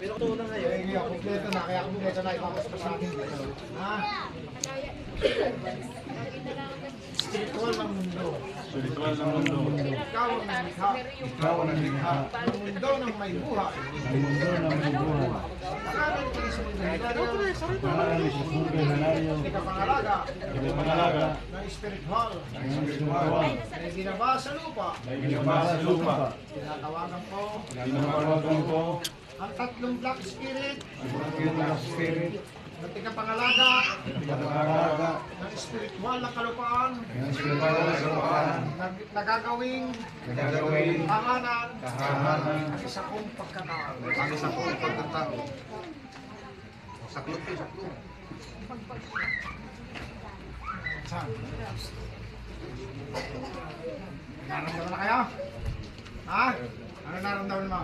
Pero ito na ngayon. Kaya kumpleto na, kaya kumpleto na ipapasok sa akin dito. Ha? Spiritual ng mundo. Spiritual ng mundo. Ikaw ang nalikha. Ikaw ang nalikha. Ang mundo ng may buhay. Ang mundo ng may buhay. Pangalan ni Jesus Milenaryo. Pangalan ni Jesus Milenaryo. Hindi ka pangalaga. Hindi pangalaga. Ng spiritual. Ng spiritual. Na ginaba sa lupa. Na ginaba sa lupa. Tinatawagan ko. Tinatawagan ko. Ang tatlong black spirit. Ang tatlong spirit. Na tigapangalaga. Tigapangalaga. Ng spiritual na kalupaan. Ng spiritual na kalupaan. Nagagawing. Tahanan. Ang isa kong pagkatao. Ang isa kong pagkatao. Saklop ko, saklop. Saan? Naramdaman na kayo? Ha? Ano naramdaman mo?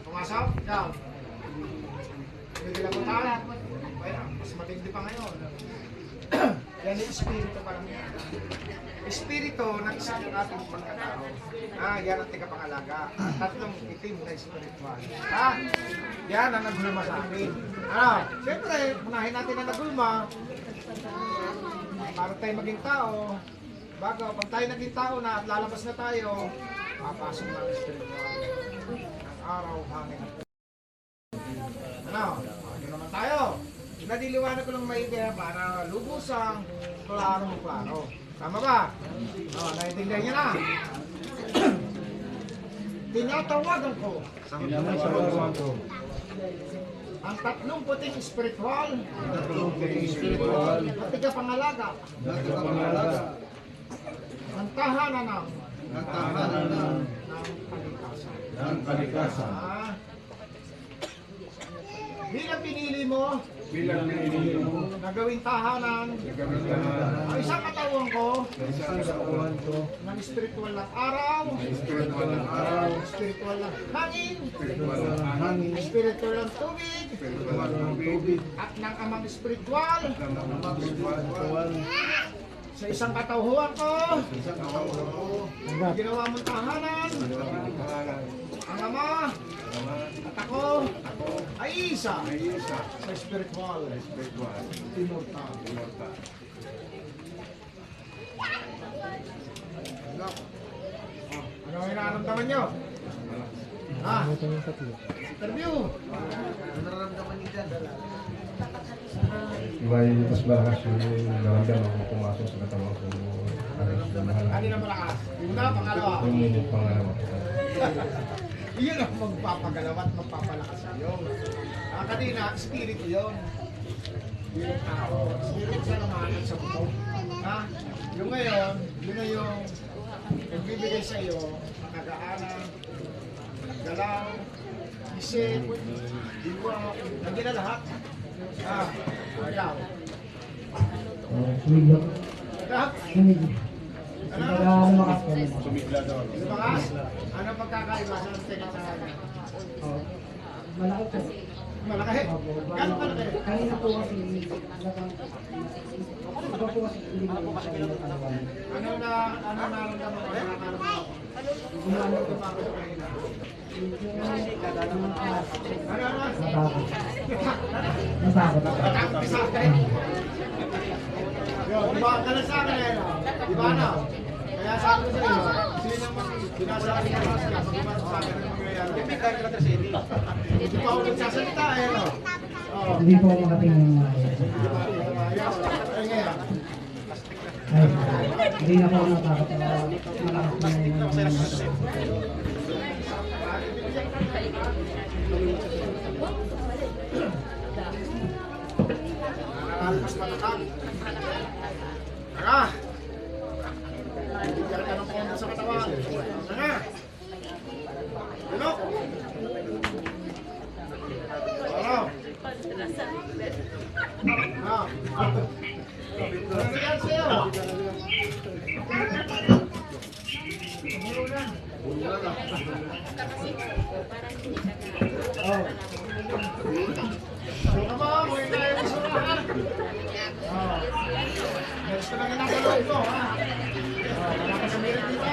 Pumasok? Ikaw? Hindi lang tayo. Mas matindi pa ngayon. Yan yung espiritu parang yan. Espiritu ng isang ating pagkatao. Yan ang tigapangalaga. Tatlong itim na espiritual. Yan ang nagulma sa akin. Siyempre, unahin natin ang nagulma. Para tayo maging tao. Bago, pag tayo naging tao na at lalabas na tayo, papasok na ang espiritual. Ang araw, hangin. Ano naman tayo? Nadiliwanag ko lang may ideya para lubusang klaro. Tama ba? Naintindihan niyo na? Tinatawagan ko ang tatlong puting spiritual at tigapangalaga ng tahanan ng kalikasan. Bilang pinili mo nagawing tahanan ang isang katawan ko ng spiritual ng araw, spiritual ng hangin, spiritual ng tubig, at ng amang spiritual sa isang katauhan ko, ginawa mong tahanan, ang ama at ako ay isa sa spiritual tinurta. Ano ang nararamdaman nyo? Interview! Ano nararamdaman nyo dyan? May mas malakas yung naramdaman ko pumasok sa katawan ko. Kanina malakas. Una, pangalawa. Yung pangalawa. Iyon ang magpapagalaw at magpapalakas sa'yo. Kanina, spirit yun. Bilang tao. Spirit sa namanan sa buto. Yung ngayon, yun na yung nagbibigay sa iyo ang nagaanan, galaw, isip, diwa, nandiyan na lahat. Ikaw. Lahat? Sumigla daw. Lumakas? Ano pagkakaiba sa tingin sa kanya? Malaki po. Malaki? Gano'ng malaki? Kanina po kasi iba po kasi hindi mo kasi Ano naramdaman mo? gumano po Ano? natakot. Natakot ka sa akin? Diba ka na sa akin eh, no? Diba na? Kaya sabi ko sa iyo, sino naman binasabi ka sa akin, pag sa akin ang mangyayari. Hindi ka na sa hindi. Hindi pa ako nagsasalita eh, no? Hindi po ako makatingin ng mga Ay ngayon. hindi na po ako natakot. Malakas na yung Mas matakag. Tara! Bigyan ka ng pondo sa katawan. Tara! Lunok! Tara! Ano nangyari sa'yo? Suka mo, huwag tayo ng surahan. Next ko lang yung nakaloob ko, ha? Wala ka sa meron dito?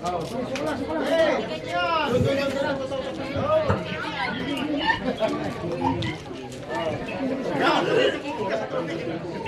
Oh, sukla. Eh, yan. Yan.